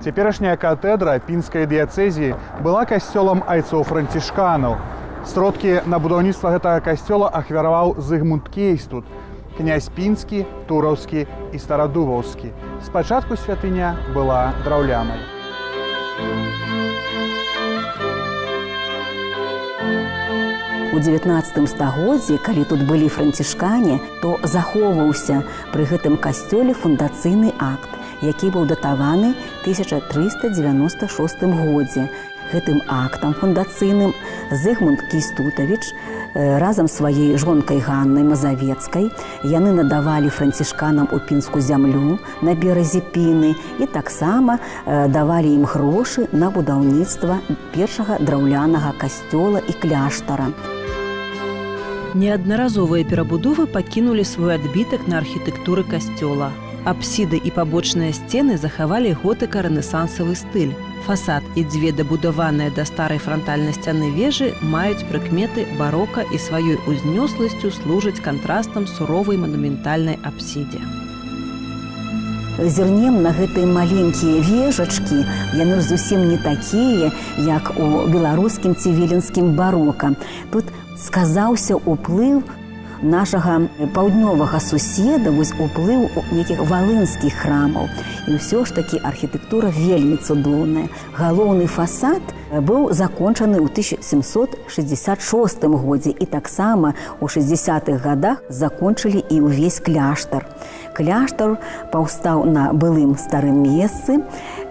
Цяперашняя катэдра пінскай дыяцэзіі была касцёлам айцоў-францішканаў. Сродкі на будаўніцтва гэтага касцёла ахвяраваў Зыгмунд Кейстут, князь пінскі, тураўскі і старадубаўскі. Спачатку святыня была драўлянай. У 19 стагоддзі, калі тут былі францішкане, то захоўваўся пры гэтым касцёле фундацыйны акт, які быў датаваны 1396 годзе. Гэтым актам фундацыйным Зыгмунд Кейстутавіч разам з сваёй жонкай Ганнай Мазавецкай яны надавалі францішканам у пінскую зямлю на беразе Піны і таксама давалі ім грошы на будаўніцтва першага драўлянага касцёла і кляштара. Неаднаразовыя перабудовы пакінулі свой адбітак на архітэктуры касцёла. Апсіды і пабочныя сцены захавалі готыка-рэнесансавы стыль. Фасад і дзве дабудаваныя да старай франтальнай сцяны вежы маюць прыкметы барока і сваёй узнёсласцю служаць кантрастам суровай манументальнай апсідзе. Зірнем на гэтыя маленькія вежачкі, яны ж зусім не такія, як у беларускім ці віленскім барока. Тут сказаўся ўплыў нашага паўднёвага суседа, вось уплыў нейкіх валынскіх храмаў. І ўсё ж такі архітэктура вельмі цудоўная. Галоўны фасад быў закончаны ў 1766 годзе і таксама у 60-х гадах закончылі і ўвесь кляштар. Кляштар паўстаў на былым старым месцы,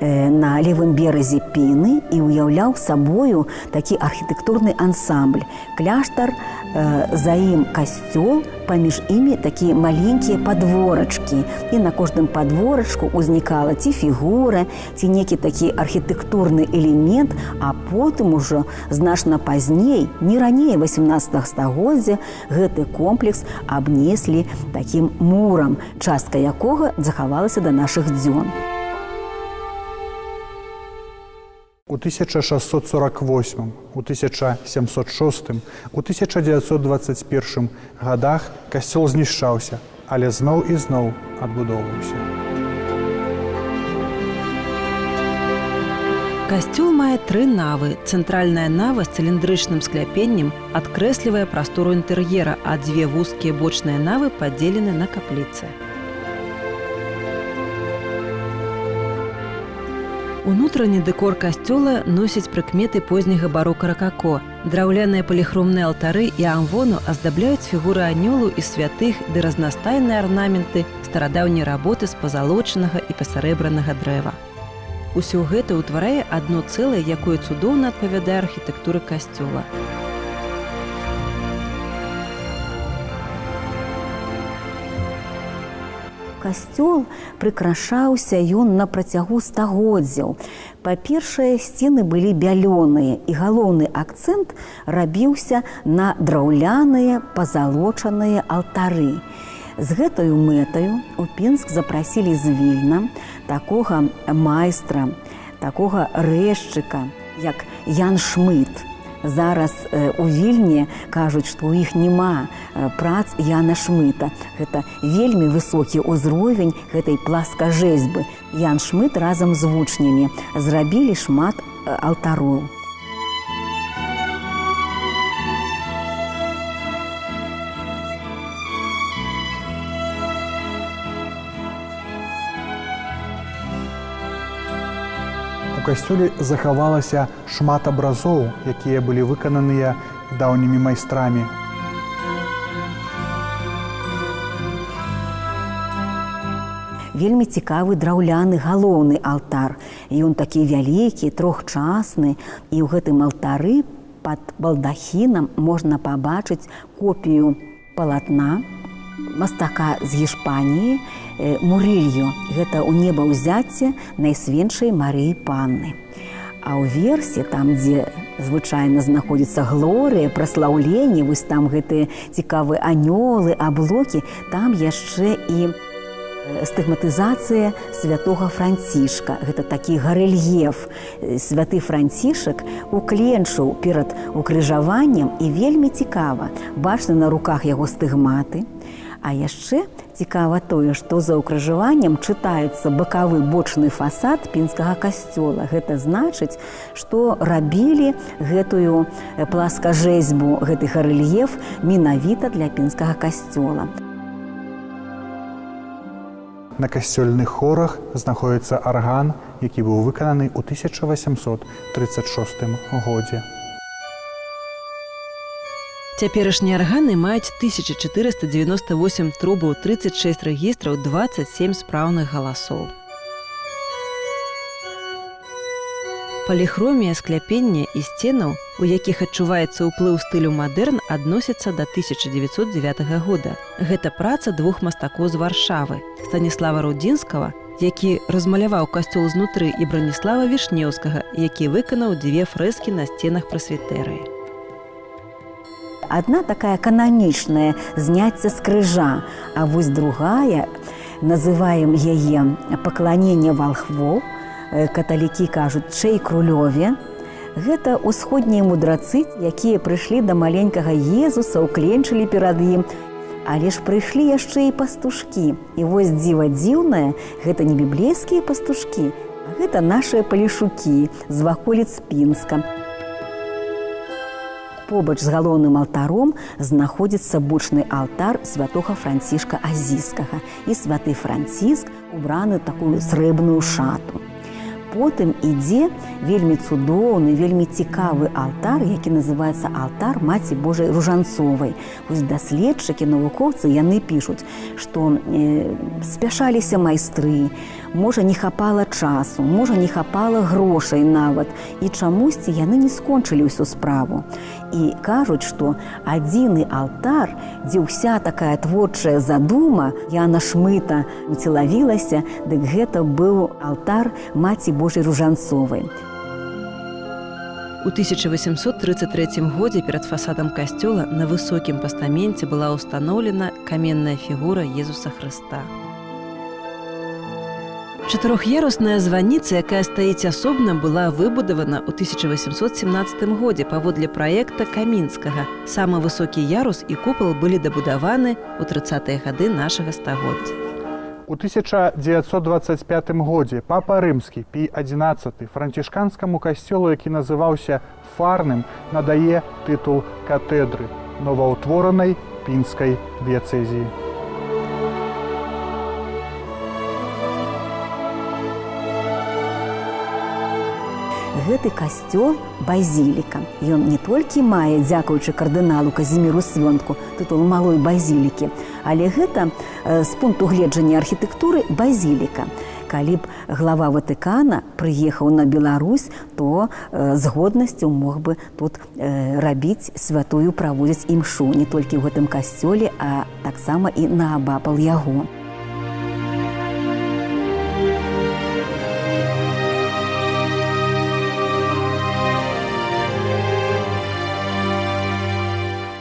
на левым беразе Піны і ўяўляў сабою такі архітэктурны ансамбль. Кляштар, за ім касцёл, паміж імі такія маленькія падворачкі. І на кожным падворачку ўзнікала ці фігура, ці некі такі архітэктурны элемент, а потым ужо значна пазней, не раней 18 стагоддзя, гэты комплекс абнеслі такім мурам, частка якога захавалася да нашых дзён. У 1648, у 1706, у 1921 годах касцёл знішчаўся, але зноў і зноў адбудоўваўся. Касцёл мае 3 навы. Цэнтральная нава з цыліндрычным скляпеннем адкрэслівае прастору інтэр'ера, а 2 вузкія бочныя навы падзелены на капліцы. Унутраны дэкор касцёла носіць прыкметы позняга барока-ракако. Драўляныя паліхромныя алтары і амвону аздабляюць фігуры анёлаў і святых ды разнастайныя арнаменты старадаўняй работы з пазалочанага і пасарэбранага дрэва. Усё гэта ўтварае адно цэлае, якое цудоўна адпавядае архітэктуры касцёла. Касцёл прыкрашаўся ён на працягу стагоддзяў. Па-першае, сцены былі бялёныя, і галоўны акцэнт рабіўся на драўляныя пазалочаныя алтары. З гэтаю мэтаю у Пінск запрасілі з Вільна такога майстра, такога рэзчыка, як Ян Шмыт. Зараз у Вільні кажуць, што ў іх няма прац Яна Шмыта. Гэта вельмі высокі ўзровень гэтай пласкажэзьбы. Ян Шмыт разам з вучнямі зрабілі шмат алтароў. У касцёле захавалася шмат абразоў, якія былі выкананыя даўнімі майстрамі. Вельмі цікавы драўляны галоўны алтар. Ён такі вялікі, трохчасны, і ў гэтым алтары пад балдахінам можна пабачыць копію палатна мастака з Гішпаніі Мурылью. Гэта ў небаўзяцце Найсвеншай Марыі Панны. А ўверсе, там, дзе звычайна знаходзіцца глорыя, праслаўленне, вось там гэтыя цікавыя анёлы, аблокі, там яшчэ і стыгматызацыя святога Францішка. Гэта такі гарэльеф. Святы Францішак укленчыў перад укрыжаваннем, і вельмі цікава. Бачны на руках яго стыгматы, А яшчэ цікава тое, што за ўкрыжаваннем чытаецца бакавы бочны фасад пінскага касцёла. Гэта значыць, што рабілі гэтую пласкажэзьбу, гэты гарэльеф менавіта для пінскага касцёла. На касцёльных хорах знаходзіцца арган, які быў выкананы ў 1836 годзе. Цяперашнія арганы маюць 1498 трубаў, 36 рэгістраў, 27 спраўных галасоў. Паліхромія скляпення і сценаў, у якіх адчуваецца ўплыў стылю мадэрн, адносяцца да 1909 года. Гэта праца двух мастакоў з Варшавы – Станіслава Рудзінскага, які размаляваў касцёл знутры, і Браніслава Вішнеўскага, які выканаў дзве фрэскі на сценах прасвітэрыі. Адна такая кананічная зняцце з крыжа, а вось другая, называем яе «Пакланенне валхвоў», каталікі кажуць «Чэй крулёве». Гэта ўсходнія мудрацы, якія прыйшлі да маленькага Езуса, укленчылі перад ім. Але ж прыйшлі яшчэ і пастушкі. І вось дзіва дзіўнае, гэта не біблейскія пастушкі, а гэта нашыя палешукі з ваколіц Пінска. Побач з галоўным алтаром знаходзіцца бочны алтар святога Францішка Азійскага. І святы Франціск убраны ў такую срэбную шату. Потым ідзе вельмі цудоўны, вельмі цікавы алтар, які называецца алтар Маці Божай Ружанцовай. Вось даследчыкі, навукоўцы, яны пішуць, што спяшаліся майстры, можа, не хапала часу, можа, не хапала грошай нават, і чамусьці яны не скончылі ўсю справу. І кажуць, што адзіны алтар, дзе ўся такая творчая задума, Яна Шмыта уцелавілася, дык гэта быў алтар Маці Божай Ружанцовай. У 1833 годзе перад фасадам касцёла на высокім пастаменце была ўстаноўлена каменная фігура Езуса Хрыста. Чатырох'ярусная званіца, якая стаіць асобна, была выбудавана ў 1817 годзе паводле праекта Камінскага. Самы высокі ярус і купал былі дабудаваны ў 30-е гады нашага стагоддзя. У 1925 годзе папа рымскі Пій XI францішканскаму касцёлу, які называўся Фарным, надае тытул катэдры новаўтворанай пінскай дыяцэзіі. Гэты касцёл базіліка. Ён не толькі мае, дзякуючы кардыналу Казіміру Свёнтку, тытул малой базілікі, але гэта з пункту гледжання архітэктуры базіліка. Калі б глава Ватыкана прыехаў на Беларусь, то з годнасцю мог бы тут рабіць святую, праводзіць імшу не толькі ў гэтым касцёле, а таксама і наабапал яго.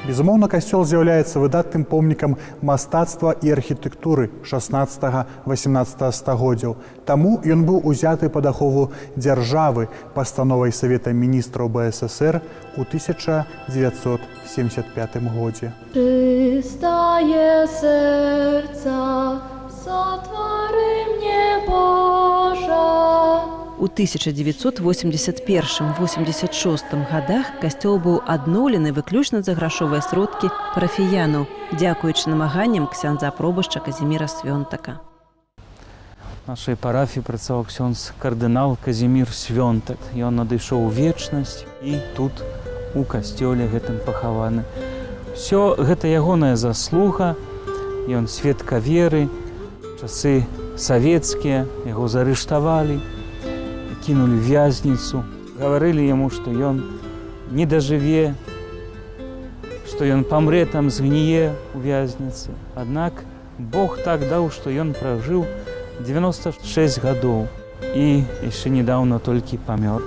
Безумоўна, касцёл з'яўляецца выдатным помнікам мастацтва і архітэктуры 16-18 стагоддзяў. Таму ён быў узяты пад ахову дзяржавы пастановай Савета міністраў БССР у 1975 годзе. Чыстае сэрца, сотвары мне, Божа. У 1981-86 годах касцёл быў адноўлены выключна за грашовыя сродкі парафіянаў, дзякуючы намаганням ксяндза-пробашча Казіміра Свёнтака. В нашай парафіі працаваў ксёндз кардынал Казімір Свёнтак. Ён надышоў у вечнасць і тут у касцёле гэтым пахаваны. Усё гэта ягоная заслуга, ён сведка веры, часы савецкія, яго зарыштавалі, кінулі вязніцу, гаварылі яму, што ён не дажыве, што ён памрэ там, згніе ў вязніцы. Аднак Бог так даў, што ён пражыў 96 гадоў і яшчэ недаўна толькі памёр.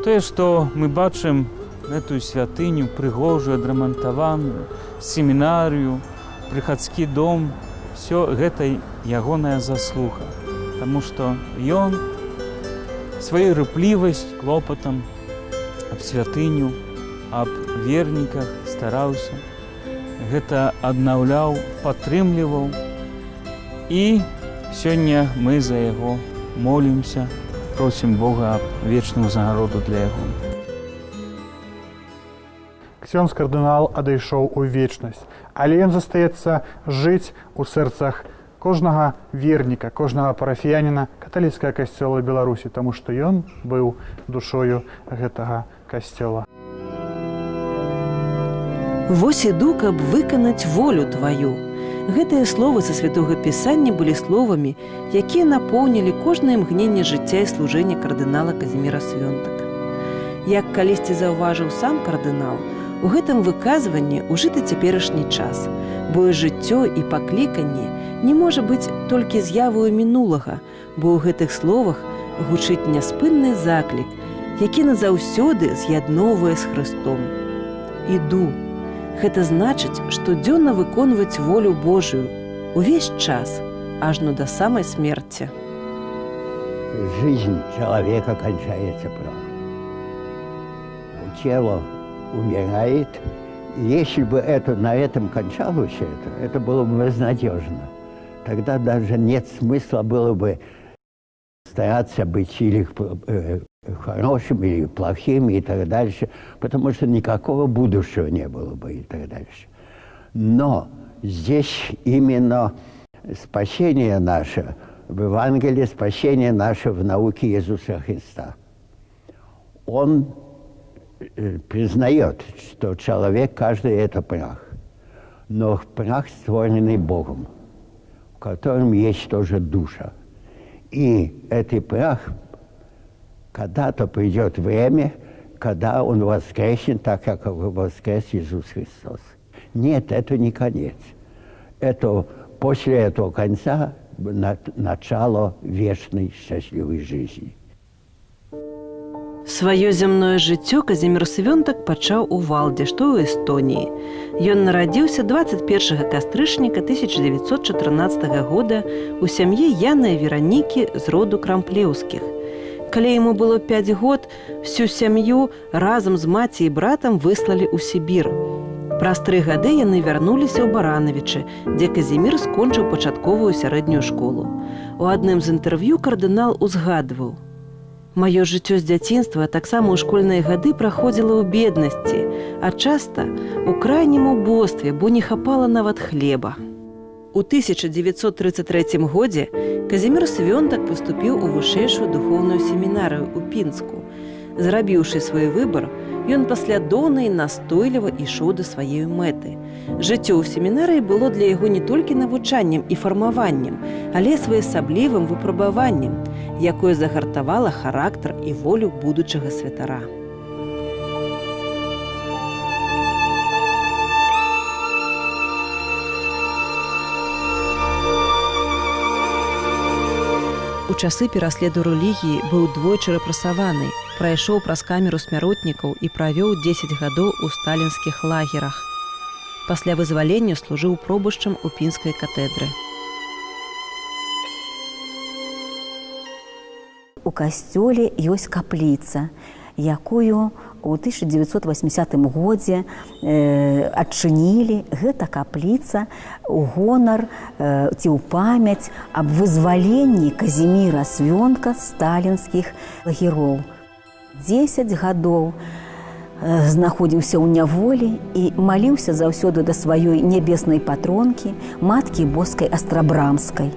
Тое, што мы бачым гэтую святыню, прыгожую, адрамантаваную, семінарыю, прыхадскі дом, все гэта ягоная заслуга, таму што ён сваёй рыплівасць, клопатам аб святыню, аб верніках стараўся гэта аднаўляў, падтрымліваў. І сёння мы за яго молімся, просім Бога аб вечную загароду для яго. Ксёндз кардынал адышоў у вечнасць, але ён застаецца жыць у сэрцах кожнага верніка, кожнага парафіяніна каталіцкага касцёла Беларусі, таму што ён быў душою гэтага касцёла. «Вось іду, каб выканаць волю тваю». Гэтыя словы са святога пісання былі словамі, якія напоўнілі кожнае імгненне жыцця і служэння кардынала Казіміра Свёнтака. Як калісьці заўважыў сам кардынал, у гэтым выказванні ўжыты цяперашні час, бо і жыццё і пакліканне не можа быць толькі з'явою мінулага, бо ў гэтых словах гучыць няспынны заклік, які назаўсёды з'ядноўвае з Хрыстом. «Іду». Гэта значыць, штодзённа выконваць волю Божию увесь час, ажно до самой смерти. Жизнь человека кончается прав. Тело умирает. Если бы на этом кончалось это было бы безнадежно. Тогда даже нет смысла было бы стараться быть или хорошим, или плохим, и так дальше, потому что никакого будущего не было бы, и так дальше. Но здесь именно спасение наше в Евангелии, спасение наше в науке Иисуса Христа. Он признает, что человек, каждый это прах, но прах, створенный Богом, в котором есть тоже душа. И этот прах, когда-то придет время, когда он воскреснет, так как воскрес Иисус Христос. Нет, это не конец. Это после этого конца начало вечной счастливой жизни. Сваё зямное жыццё Казімір Свёнтак пачаў у Валде, што ў Эстоніі. Ён нарадзіўся 21 кастрычніка 1914 года у сям'і Яны і Веранікі з роду Крамплеўскіх. Калі яму было 5 год, всю сям'ю разам з маці і братам выслалі ў Сібір. Праз 3 гады яны вярнуліся ў Баранавічы, дзе Казімір скончыў пачатковую сярэднюю школу. У адным з інтэрв'ю кардынал узгадваў: «Маё жыццё з дзяцінства таксама ў школьныя гады праходзіла ў беднасці, а часта ў крайнім убостве, бо не хапала нават хлеба». У 1933 годзе Казімір Свёнтак паступіў у вышэйшую духоўную семінарыю ў Пінску. Зрабіўшы свой выбар, ён паслядоўна і настойліва ішоў да сваёй мэты. Жыццё ў семінарыі было для яго не толькі навучаннем і фармаваннем, але своеасаблівым выпрабаваннем, якое загартавала характар і волю будучага святара. У часы пераследу рэлігіі быў двойчы рэпрэсаваны, прайшоў праз камеру смяротнікаў і правёў 10 гадоў у сталінскіх лагерах. Пасля вызвалення служыў пробышчам у Пінскай катедры. У касцёле ёсць капліца, якую у 1980 годзе адчынілі. Гэта капліца ў гонар ці ў памяць аб вызваленні Казіміра Свёнтка з сталінскіх лагероў. 10 гадоў знаходзіўся ў няволі і маліўся заўсёды да сваёй нябеснай патронкі, маткі Боскай Астрабрамскай.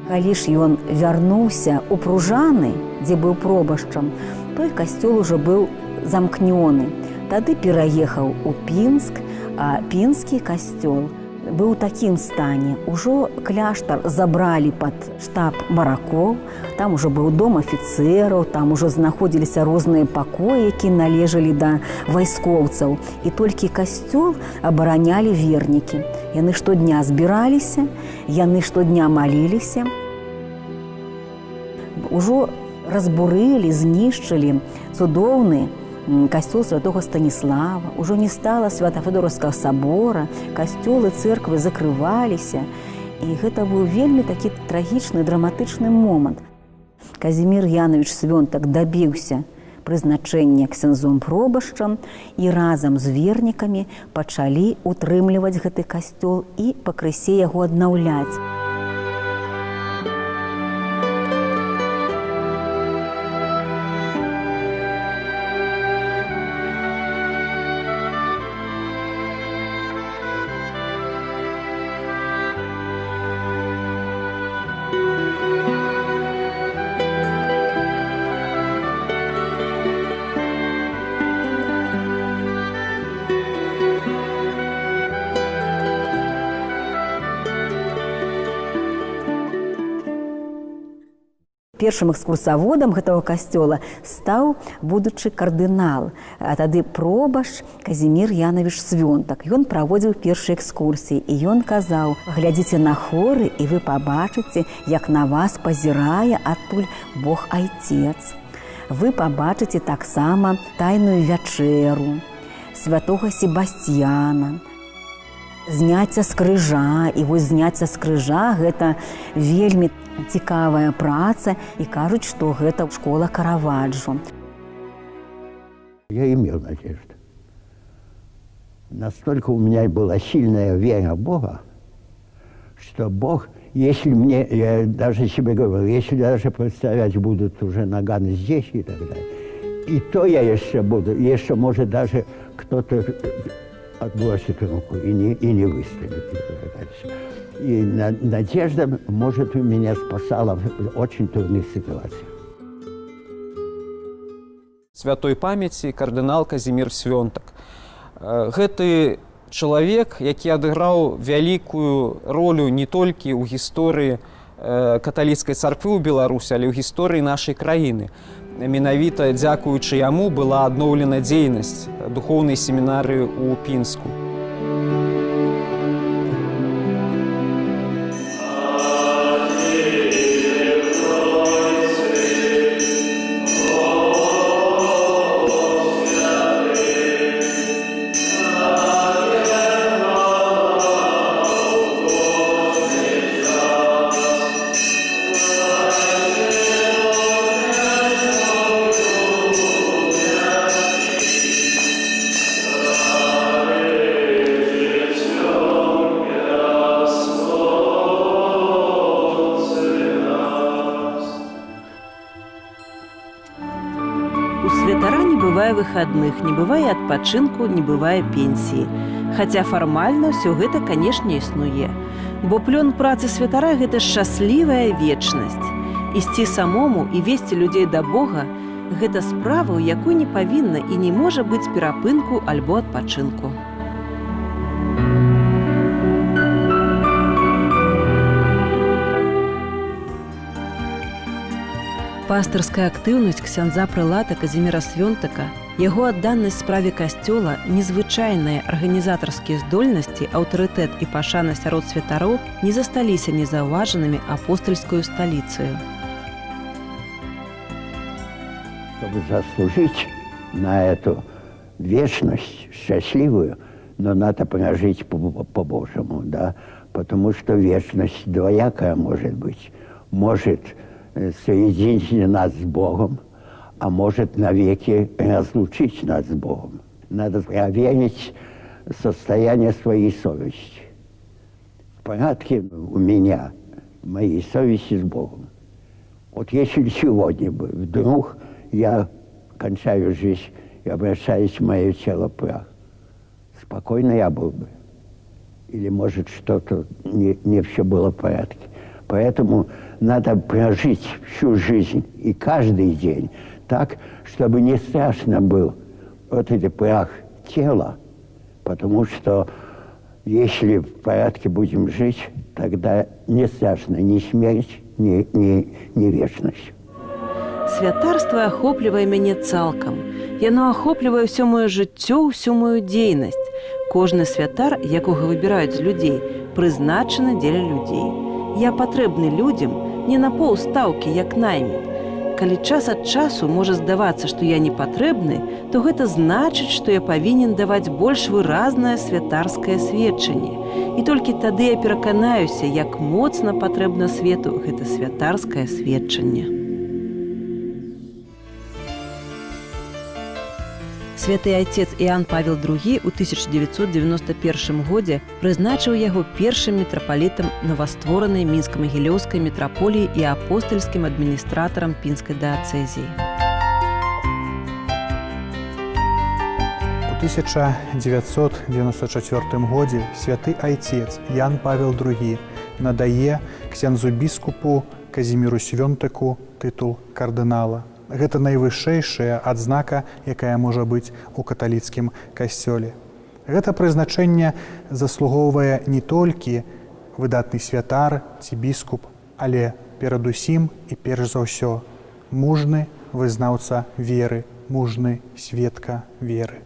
Калі ж ён вярнуўся ў Пружаны, дзе быў пробашчам, той касцёл ужо быў замкнёны. Тады пераехаў у Пінск, а пінскі касцёл быў у такім стане. Ужо кляштар забралі пад штаб маракоў, там ужо быў дом афіцэраў, там ужо знаходзіліся розныя пакоі, які належалі да вайскоўцаў. І толькі касцёл абаранялі вернікі. Яны штодня збіраліся, яны штодня маліліся. Ужо разбурылі, знішчылі цудоўны касцёл святого Станіслава, ужо не стала Свято-Фёдоровскага сабора, касцёлы, цэрквы закрываліся. І гэта быў вельмі такі трагічны, драматычны момант. Казімір Янович Свёнтак дабіўся прызначэння ксяндзом пробашчам і разам з вернікамі пачалі утрымліваць гэты касцёл і пакрысе яго аднаўляць. Першым экскурсаводам гэтага касцёла стаў будучы кардынал, а тады пробашч Казімір Янавіч Свёнтак. Ён праводзіў першыя экскурсіі, і ён казаў: «Глядзіце на хоры, і вы пабачыце, як на вас пазірае адтуль Бог Айцец. Вы пабачыце таксама тайную вячэру святога Себасцьяна, зняцце з крыжа». І вось зняцце з крыжа – гэта вельмі цікавая праца, і кажуць, што гэта школа Караваджо. Я имел надежду. Настолько у меня была сильная вера в Бога, что Бог, если мне, я даже себе говорил, если даже представлять будут уже наганы здесь и так далее, и то я еще буду, еще может даже кто-то отбросит руку и не выстрелит и так дальше. И надежда, может, меня спасала в очень трудных ситуациях. Святой памяти кардынал Казімір Свёнтак. Гэты чалавек, які адыграў вялікую ролю не толькі ў гісторыі каталіцкай царквы ў Беларусі, але ў гісторыі нашай краіны. Менавіта дзякуючы яму была адноўлена дзейнасць духоўнай семінарыі ў Пінску. Выходных, не бывае адпачынку, не бывае пенсіі. Хаця фармальна ўсё гэта, канешне, існуе. Бо плён працы святара – гэта шчаслівая вечнасць. Ісці самому і весці людзей да Бога – гэта справа, у якой не павінна і не можа быць перапынку альбо адпачынку. Пастырская актыўнасць ксяндза прылата Казіміра Свёнтака, яго адданасць справе касцёла, незвычайныя арганізатарскія здольнасці, аўтарытэт і пашана сярод святароў не засталіся незаўважанымі апостольскую сталіцаю. Чтобы заслужить на эту вечность счастливую, но надо прожить по-божьему, да, потому что вечность двоякая может быть. Может соединить нас с Богом, а может навеки разлучить нас с Богом. Надо проверить состояние своей совести. В порядке у меня, моей совести с Богом. Вот если сегодня бы вдруг я кончаю жизнь и обращаюсь в мое тело прах, спокойно я был бы. Или, может, что-то не все было в порядке. Поэтому надо прожить всю жизнь и каждый день так, чтобы не страшно был вот этот прах тела, потому что если в порядке будем жить, тогда не страшно ни смерть, ни вечность. Святарства ахоплівае мяне цалкам. Яно ахоплівае ўсё маё жыццё, ўсю маю дзейнасць. Кожны святар, якога выбіраюць з людзей, прызначаны дзеля людзей. Я патрэбны людзям не на паўстаўкі, як найміт. Калі час ад часу можа здавацца, што я не патрэбны, то гэта значыць, што я павінен даваць больш выразнае святарскае сведчанне. І толькі тады я пераканаюся, як моцна патрэбна свету гэта святарскае сведчанне. Святы айцец Іан Павел II у 1991 годзе прызначыў яго першым мітрапалітам новастворанай мінска-магілёўскай мітраполіі і апостальскім адміністратарам пінскай дыяцэзіі. У 1994 годзе святы айцец Ян Павел II надае ксяндзу біскупу Казіміру Свёнтаку тытул кардынала. Гэта найвышэйшая адзнака, якая можа быць у каталіцкім касцёле. Гэта прызначэнне заслугоўвае не толькі выдатны святар ці біскуп, але перадусім і перш за ўсё мужны вызнаўца веры, мужны сведка веры.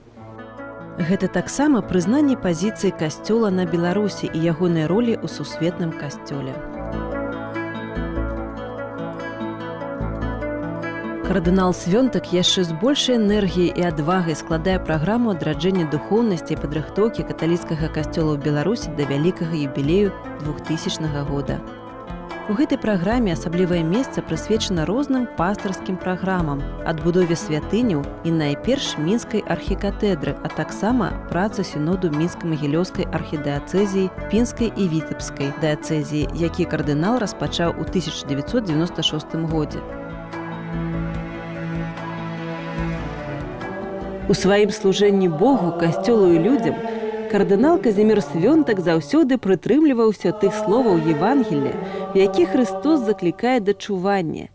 Гэта таксама прызнанне пазіцыі касцёла на Беларусі і ягонай ролі ў сусветным касцёле. Кардынал Свёнтак яшчэ з большай энергіяй і адвагай складае праграму адраджэння духоўнасці і падрыхтоўкі каталіцкага касцёла ў Беларусі да вялікага юбілею 2000 года. У гэтай праграме асаблівае месца прысвечана розным пастырскім праграмам, адбудове святыняў і найперш мінскай архікатэдры, а таксама працы сіноду мінска-магілёўскай архідыяцэзіі, пінскай і вітэбскай дыяцэзіі, які кардынал распачаў у 1996 годзе. У сваім служэнні Богу, касцёлу і людзям кардынал Казімір Свёнтак заўсёды прытрымліваўся тых словаў Евангелія, в якіх Христос заклікае да чування.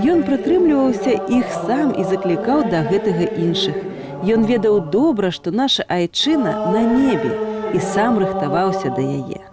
Ён прытрымліваўся іх сам і заклікаў да гэтага іншых. Ён ведаў добра, што наша айчына на небе, і сам рыхтаваўся да яе.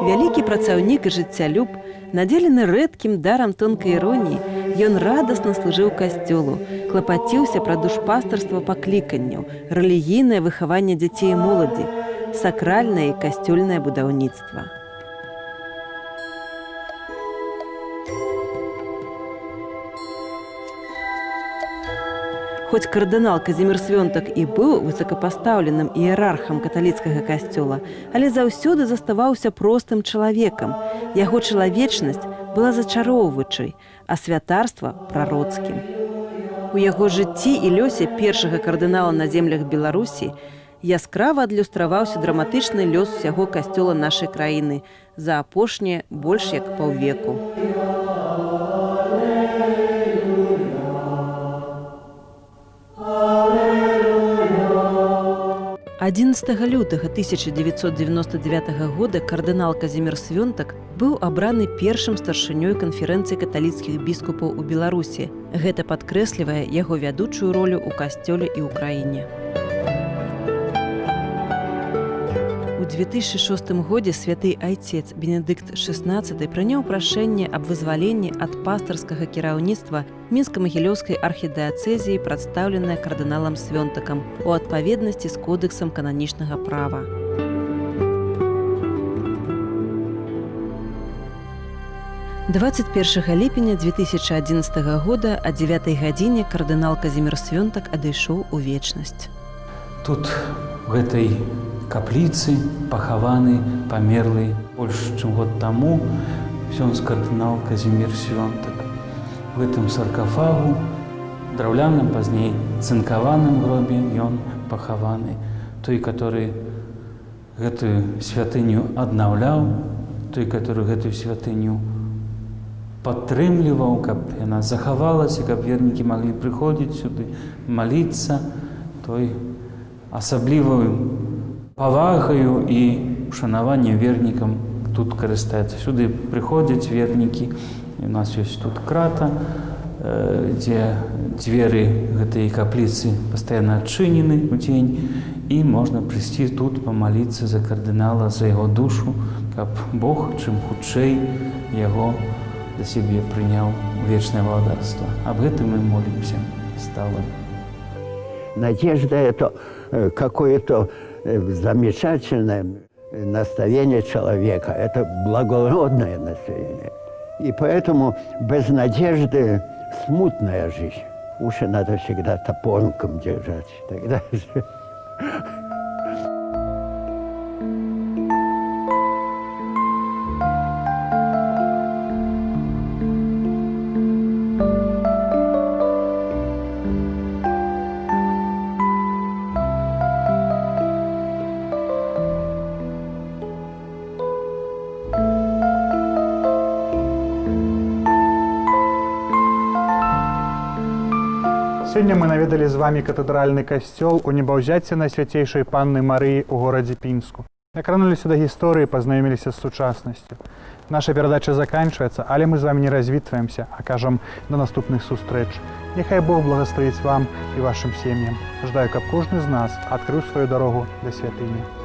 Вялікі працаўнік і жыццялюб, надзелены рэдкім дарам тонкай іроніі, ён радасна служыў касцёлу, клапаціўся пра душпастарства пакліканняў, рэлігійнае выхаванне дзяцей і моладзі, сакральнае і касцёльнае будаўніцтва. Хоць кардынал Казімір Свёнтак і быў высокапастаўленым іерархам каталіцкага касцёла, але заўсёды заставаўся простым чалавекам. Яго чалавечнасць была зачароўваючай, а святарства – прароцкім. У яго жыцці і лёсе першага кардынала на землях Беларусі яскрава адлюстраваўся драматычны лёс усяго касцёла нашай краіны за апошнія больш як паўвеку. 11 лютага 1999 года кардынал Казімір Свёнтак быў абраны першым старшынёй канферэнцыі каталіцкіх біскупаў у Беларусі. Гэта падкрэслівае яго вядучую ролю ў касцёле і ў краіне. У 2006 годзе святы айцец Бенедыкт XVI прыняў прашэнне аб вызваленні ад пастырскага кіраўніцтва мінска-магілёўскай архідыяцэзіі, прадстаўленае кардыналам Свёнтакам у адпаведнасці з кодэксам кананічнага права. – 21 ліпеня 2011 года о 9 гадзіне кардынал Казімір Свёнтак адышоў у вечнасць. Тут в гэтай капліцы пахаваны памерлы больш чым год таму ксёндз кардынал Казімір Свёнтак. В гэтым саркафагу, драўляным, пазней цынкаваным гробе ён пахаваны. Той, который гэтую святыню аднаўляў, той, который гэтую святыню падтрымліваў, каб яна захавалася, каб вернікі маглі прыходзіць сюды, маліцца, той асабліваю павагаю і ушанаваннем вернікам тут карыстаецца. Сюды прыходзяць вернікі. У нас ёсць тут крата, дзе дзверы гэтай капліцы пастаянна адчынены ў дзень, і можна прыйсці тут памаліцца за кардынала, за яго душу, каб Бог чым хутчэй яго да сябе прыняў у вечнае валадарства. Аб гэтым мы молімся стала. Надежда – это какое-то замечательное наставление человека, это благородное наставление. И поэтому без надежды смутная жизнь. Уши надо всегда топориком держать. Тогда Сёння мы наведали з вами катэдральны касцёл у небаўзяцці Найсвяцейшай Панны Марыі ў горадзе Пінску. Накрануліся да гісторыі, пазнаёміліся з сучаснасцю. Наша перадача заканчваецца, але мы з вами не развітваемся, а кажам да наступных сустрэч. Няхай Бог благасловіць вам і вашым сем'ям. Жадаю, каб кожны з нас адкрыў сваю дарогу да святыні.